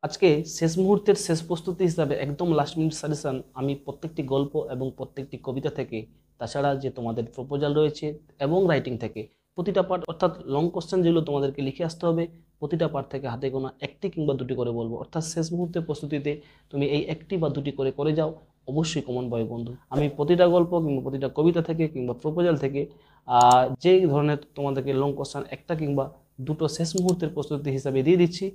আজকে শেষ মুহূর্তের শেষ প্রস্তুতি হিসাবে একদম লাস্ট মিনিট সাজেশন আমি প্রত্যেকটি গল্প এবং প্রত্যেকটি কবিতা থেকে, তাছাড়া যে তোমাদের প্রপোজাল রয়েছে এবং রাইটিং থেকে প্রতিটা পার্ট অর্থাৎ লং কোশ্চেন যেগুলো তোমাদেরকে লিখে আসতে হবে, প্রতিটা পার্ট থেকে হাতে গোনা একটি কিংবা দুটি করে বলবো। অর্থাৎ শেষ মুহূর্তের প্রস্তুতিতে তুমি এই একটি বা দুটি করে করে যাও, অবশ্যই কমন পাবে বন্ধু। আমি প্রতিটা গল্প কিংবা প্রতিটা কবিতা থেকে কিংবা প্রপোজাল থেকে যে ধরনের তোমাদেরকে লং কোশ্চেন একটা কিংবা দুটো শেষ মুহূর্তের প্রস্তুতি হিসাবে দিয়ে দিচ্ছি।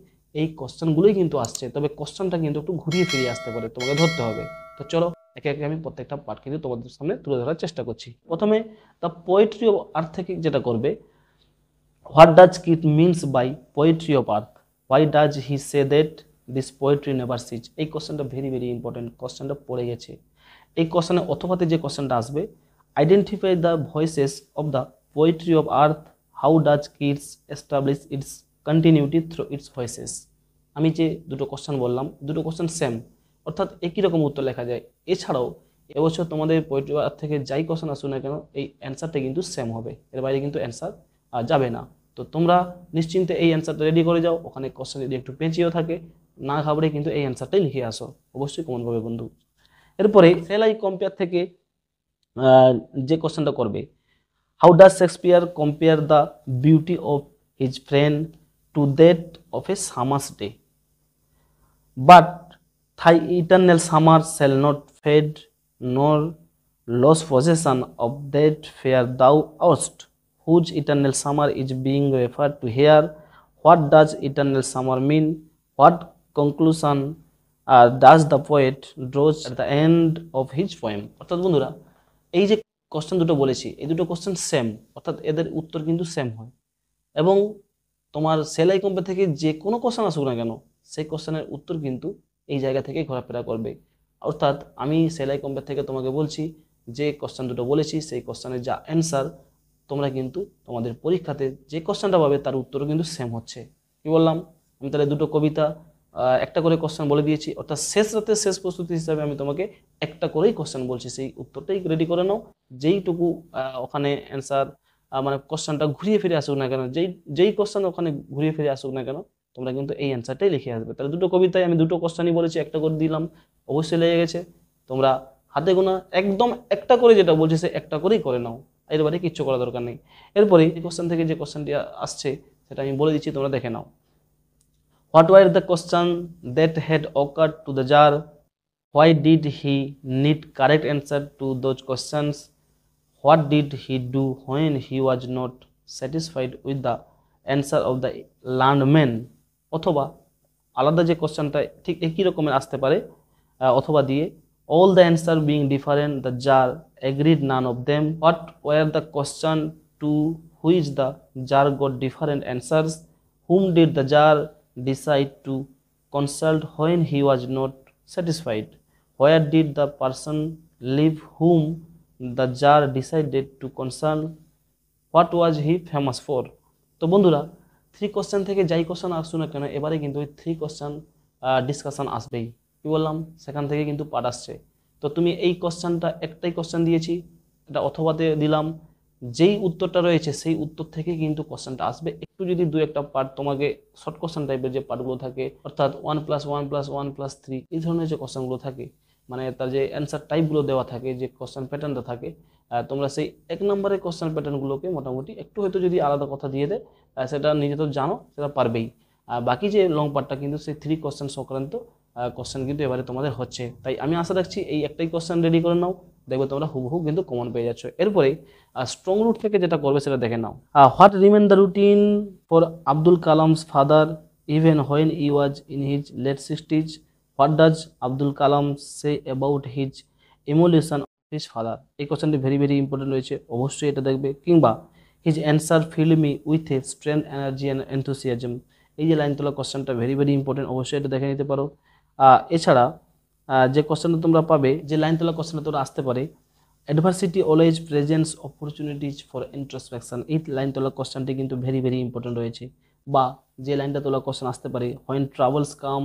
এই কোশ্চেনগুলোই কিন্তু আসছে, তবে কোশ্চেনটা কিন্তু একটু ঘুরিয়ে ফিরিয়ে আসতে পারে, তোমাকে ধরতে হবে। তো চলো একে একে আমি প্রত্যেকটা পার্ট কিন্তু তোমাদের সামনে তুলে ধরার চেষ্টা করছি। প্রথমে দ্য পোয়েট্রি অফ আর্থ থেকে যেটা করবে, what does Keats means by poetry of earth, why does he say that this poetry never ceases. এই কোশ্চেনটা ভেরি ভেরি ইম্পর্টেন্ট, কোশ্চেনটা পড়ে গেছে। এই কোশ্চেনে অথবাতে যে কোশ্চেনটা আসবে, identify the voices of the poetry of earth, how does Keats establish its continuity through its voices. আমি যে দুটো কোশ্চেন বললাম, দুটো কোশ্চেন সেম, অর্থাৎ একই রকম উত্তর লেখা যায়। এছাড়াও এবছর তোমাদের পোয়েট্রি আর্থ থেকে যাই কোশ্চেন আসুক না কেন, এই অ্যান্সারটা কিন্তু সেম হবে, এর বাইরে কিন্তু অ্যান্সার যাবে না। তো তোমরা নিশ্চিন্তে এই অ্যান্সারটা রেডি করে যাও। ওখানে কোশ্চেন যদি একটু পেঁচিয়েও থাকে, না ঘাবড়ে কিন্তু এই অ্যান্সারটাই লিখে আসো, অবশ্যই কমন পাবে বন্ধু। এরপরে সেলাই কম্পেয়ার থেকে যে কোশ্চেনটা করবে, how does Shakespeare compare the beauty of his friend to that of a summer's day, but thy eternal summer shall not fade, nor lose possession of that fair thou hast, whose eternal summer is being referred to here. What does eternal summer mean? What conclusion does the poet draws at the end of his poem? অর্থাৎ বন্ধুরা, এই যে question দুটো বলেছি, এই দুটো question same, অর্থাৎ এদের উত্তর কিন্তু সেম হয়। এবং তোমার সেলাই কম্পে থেকে যে কোনো কোশ্চেন আসুক না কেন, সেই কোশ্চেনের উত্তর কিন্তু এই জায়গা থেকে ঘোরাফেরা করবে। অর্থাৎ আমি সেলাই কম্পে থেকে তোমাকে বলছি, যে কোশ্চেন দুটো বলেছি সেই কোশ্চেনের যা অ্যান্সার, তোমরা কিন্তু তোমাদের পরীক্ষাতে যে কোশ্চেনটা পাবে তার উত্তরও কিন্তু সেম হচ্ছে। কি বললাম? আমি তাহলে দুটো কবিতা একটা করে কোশ্চেন বলে দিয়েছি, অর্থাৎ শেষ রাতে শেষ প্রস্তুতি হিসাবে আমি তোমাকে একটা করেই কোশ্চেন বলছি, সেই উত্তরটাই রেডি করে নাও। যেইটুকু ওখানে অ্যান্সার মানে কোশ্চেনটা ঘুরিয়ে ফিরে আসুক না কেন, যেই কোশ্চেন ওখানে ঘুরিয়ে ফিরে আসুক না কেন, তোমরা কিন্তু এই অ্যান্সারটাই লিখে আসবে। তাহলে দুটো কবিতায় আমি দুটো কোশ্চেনই বলেছি, একটা করে দিলাম, অবশ্যই লেগে গেছে। তোমরা হাতে গোনা একদম একটা করে যেটা বলছি সে একটা করেই করে নাও, এর বাইরে কিচ্ছু করার দরকার নেই। এরপরে এই কোশ্চেন থেকে যে কোশ্চেনটি আসছে সেটা আমি বলে দিচ্ছি, তোমরা দেখে নাও। What were the question that had occurred to the czar, why did he need correct answer to those questions, what did he do when he was not satisfied with the answer of the learned man? অথবা আলাদা যে কোশ্চেনটা ঠিক একই রকমের আসতে পারে, অথবা দিয়ে all the answer being different the jar agreed none of them, what were the question to which the jar got different answers, whom did the jar decide to consult when he was not satisfied, where did the person live whom the jar decided to consult, what was he famous for? তো বন্ধুরা, three question থেকে যাই question আসুন না কেন, এবারে কিন্তু ওই থ্রি কোশ্চেন ডিসকাশন আসবেই। কি বললাম? সেখান থেকে কিন্তু পার্ট আসছে। তো তুমি এই কোশ্চেনটা, একটাই কোশ্চেন দিয়েছি, এটা অথবাতে দিলাম, যেই উত্তরটা রয়েছে সেই উত্তর থেকে কিন্তু কোশ্চেনটা আসবে। একটু যদি দু একটা পার্ট তোমাকে শর্ট কোশ্চেন টাইপের যে পার্টগুলো থাকে, অর্থাৎ 1+1+1+3 এই ধরনের যে কোশ্চেনগুলো থাকে, মানে তার যে অ্যান্সার টাইপগুলো দেওয়া থাকে, যে কোশ্চেন প্যাটার্নটা থাকে, তোমরা সেই এক নম্বরের কোশ্চেন প্যাটার্নগুলোকে মোটামুটি একটু হয়তো যদি আলাদা কথা দিয়ে দেয়, সেটা নিজে তো জানো, সেটা পারবেই। বাকি যে লং পার্টটা কিন্তু সেই থ্রি কোশ্চেন সংক্রান্ত কোশ্চেন কিন্তু এবারে তোমাদের হচ্ছে। তাই আমি আশা রাখছি এই একটাই কোশ্চেন রেডি করে নাও, দেখবে তোমরা হুবহু কিন্তু কমন পেয়ে যাচ্ছ। এরপরে স্ট্রং রুট থেকে যেটা করবে সেটা দেখে নাও। What remain the routine for Abdul Kalam's father even when he was in his late 60s, what does Abdul Kalam say about his emulation of his father. এই কোশ্চেনটি ভেরি ভেরি ইম্পর্টেন্ট রয়েছে, অবশ্যই এটা দেখবে। কিংবা his answer fill me with a strength energy and enthusiasm, এই যে line তোলা কোশ্চেনটা ভেরি ভেরি ইম্পর্টেন্ট, অবশ্যই এটা দেখে নিতে পারো। এছাড়া যে কোশ্চেনটা তোমরা পাবে, যে লাইন তোলা কোশ্চেনটা তোমরা আসতে পারে, adversity always presents opportunities for introspection, এই লাইন তোলা কোশ্চেনটি কিন্তু ভেরি ভেরি ইম্পর্টেন্ট রয়েছে। বা যে লাইনটা তোলা কোশ্চেন আসতে পারে, when travels come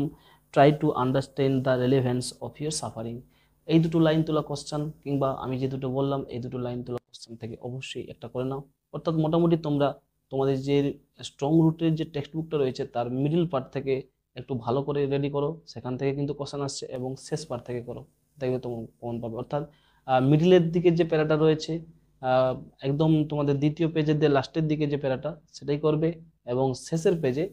try to understand the relevance of your suffering, এই দুটো লাইন তোলা কোশ্চেন, কিংবা আমি যে দুটো বললাম এই দুটো লাইন তোলা কোশ্চেন থেকে অবশ্যই একটা করে নাও। অর্থাৎ মোটামুটি তোমরা তোমাদের যে স্ট্রং রুটের যে টেক্সট বুকটা রয়েছে তার মিডল পার্ট থেকে একটু ভালো করে রেডি করো, সেখান থেকে কিন্তু কোশ্চেন আসছে, এবং শেষ পার্ট থেকে করো, দেখবে তোমার কমন পাবে। অর্থাৎ মিডিলের দিকে যে প্যারাটা রয়েছে, আহ, একদম তোমাদের দ্বিতীয় পেজের দিয়ে লাস্টের দিকে যে প্যারাটা সেটাই করবে, এবং শেষের পেজে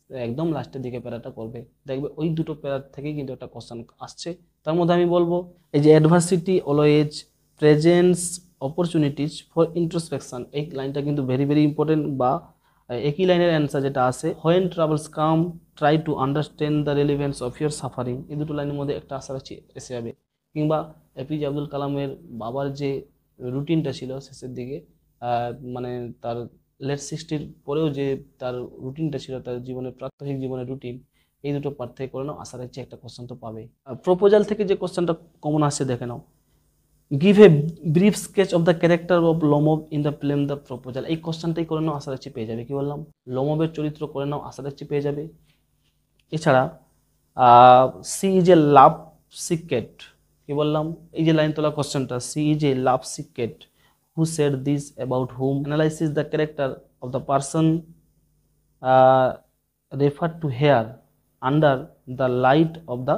একদম লাস্টের দিকে প্যারাটা করবে, দেখবে ওই দুটো প্যারা থেকেই কিন্তু একটা কোশ্চেন আসছে। তার মধ্যে আমি বলবো এই যে adversity always presents opportunities for introspection, এই লাইনটা কিন্তু ভেরি ভেরি ইম্পর্টেন্ট। বা একই লাইনের অ্যান্সার যেটা আছে, when travels come try to understand the relevance of your suffering, এই দুটো লাইনের মধ্যে একটা আশা রাখছি এসে যাবে। কিংবা এপিজে আব্দুল কালামের বাবার যে রুটিনটা ছিল শেষের দিকে, মানে তার লেট 60 পরেও যে তার রুটিনটা ছিল, তার জীবনের প্রাত্যহিক জীবনের রুটিন, এই দুটো পার্ট থেকে করে নাও, আশা রাখছি একটা কোশ্চেন তো পাবে। প্রপোজাল থেকে যে কোশ্চেনটা কমন আসছে দেখে নাও, give a brief sketch of the character of Lomov in the film the proposal, এই কোশ্চেনটাই করে নাও, আশা রাখছি পেয়ে যাবে। কি বললাম, লোমবের চরিত্র করে নাও, আশা রাখছি পেয়ে যাবে। এছাড়া she is a love secret, কি বললাম, এই যে লাইন তোলা কোশ্চেনটা, she is a love secret, who said this about whom, analysis the character of the person refer to here under the light of the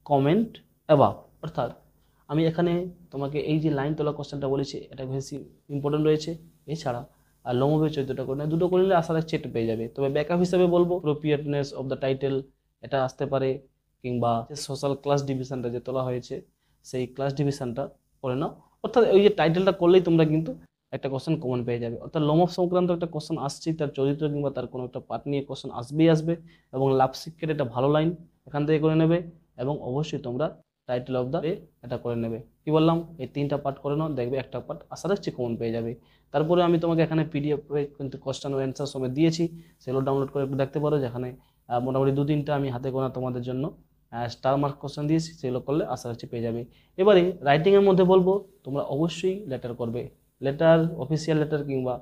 comment above. অর্থাৎ আমি এখানে তোমাকে এই যে লাইন তোলা কোশ্চেনটা বলেছি, এটা বেশি ইম্পর্টেন্ট রয়েছে। এছাড়া আর লোমবের চরিত্রটা করে দুটো করে নিলে আশা রাখছি এটা পেয়ে যাবে। তবে ব্যাকআপ হিসেবে বলবো অ্যাপ্রোপ্রিয়েটনেস অফ দ্য টাইটেল, এটা আসতে পারে, কিংবা সোশ্যাল ক্লাস ডিভিশনটা যে তোলা হয়েছে সেই ক্লাস ডিভিশনটা করে নাও। অর্থাৎ ওই যে টাইটেলটা করলেই তোমরা কিন্তু একটা কোশ্চেন কমন পেয়ে যাবে। অর্থাৎ লোমব সংক্রান্ত একটা কোশ্চেন আসছেই, তার চরিত্র কিংবা তার কোনো একটা পার্ট নিয়ে কোশ্চেন আসবেই আসবে। এবং লাভ সিক্রেট এটা ভালো লাইন, এখান থেকে করে নেবে। এবং অবশ্যই তোমরা টাইটেল অফ দ্য ডে এটা করে নেবে। কি বললাম, এই 3টা পার্ট করে নাও, দেখবে একটা পার্ট আশা রাখছি কমন পেয়ে যাবে। তারপরে আমি তোমাকে এখানে পিডিএফ কিন্তু কোশ্চেন ও অ্যান্সার সমেত দিয়েছি, সেগুলো ডাউনলোড করে একটু দেখতে পারো, যেখানে মোটামুটি 2-3টা আমি হাতে গোনা তোমাদের জন্য স্টার মার্ক কোশ্চেন দিয়েছি, সেগুলো করলে আশা রাখছি পেয়ে যাবে। এবারে রাইটিংয়ের মধ্যে বলবো তোমরা অবশ্যই লেটার করবে, লেটার, অফিসিয়াল লেটার কিংবা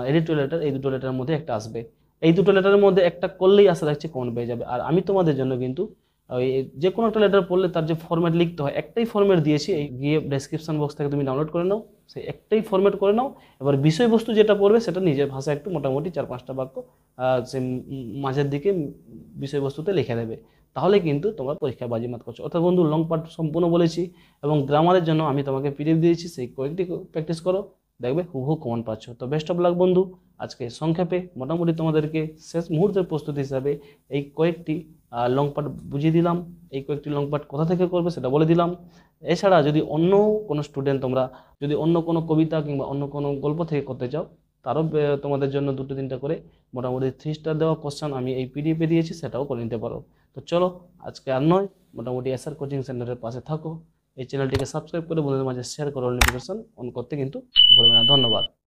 এডিটোরিয়াল লেটার, এই দুটো লেটারের মধ্যে একটা আসবে। এই দুটো লেটারের মধ্যে একটা করলেই আশা রাখছি কমন পেয়ে যাবে। আর আমি তোমাদের জন্য কিন্তু ওই যে কোনো একটা লেটার পড়লে তার যে ফরম্যাট লিখতে হয়, একটাই ফরম্যাট দিয়েছি, এই গিয়ে ডেসক্রিপশন বক্স থেকে তুমি ডাউনলোড করে নাও, সেই একটাই ফরম্যাট করে নাও। এবার বিষয়বস্তু যেটা পড়বে সেটা নিজের ভাষায় একটু মোটামুটি 4-5টা বাক্য সে মাঝের দিকে বিষয়বস্তুতে লিখে দেবে, তাহলে কিন্তু তোমরা পরীক্ষায় বাজিমাত করছো। অর্থাৎ বন্ধু লং পার্ট সম্পূর্ণ বলেছি, এবং গ্রামারের জন্য আমি তোমাকে পিডিএফ দিয়েছি, সেই কয়েকটি প্র্যাকটিস করো, দেখবে হুবহু কমন পাচ্ছ। তো বেস্ট অফ লাক বন্ধু। আজকে সংক্ষেপে মোটামুটি তোমাদেরকে শেষ মুহূর্তের প্রস্তুতি হিসাবে এই কয়েকটি লং পার্ট বুঝিয়ে দিলাম, এই কয়েকটি লং পার্ট কোথা থেকে করবে সেটা বলে দিলাম। এছাড়া যদি অন্য কোনো স্টুডেন্ট তোমরা যদি অন্য কোনো কবিতা কিংবা অন্য কোনো গল্প থেকে করতে চাও, তারও তোমাদের জন্য 2-3টা করে মোটামুটি 3 স্টার দেওয়া কোশ্চেন আমি এই পিডিএফে দিয়েছি, সেটাও করে নিতে পারো। তো চলো আজকে আর নয়, মোটামুটি এসআর কোচিং সেন্টারের পাশে থাকো, এই চ্যানেলটিকে সাবস্ক্রাইব করে বন্ধুদের মাঝে শেয়ার করো, নোটিফিকেশন অন করতে কিন্তু ভুলবে না। ধন্যবাদ।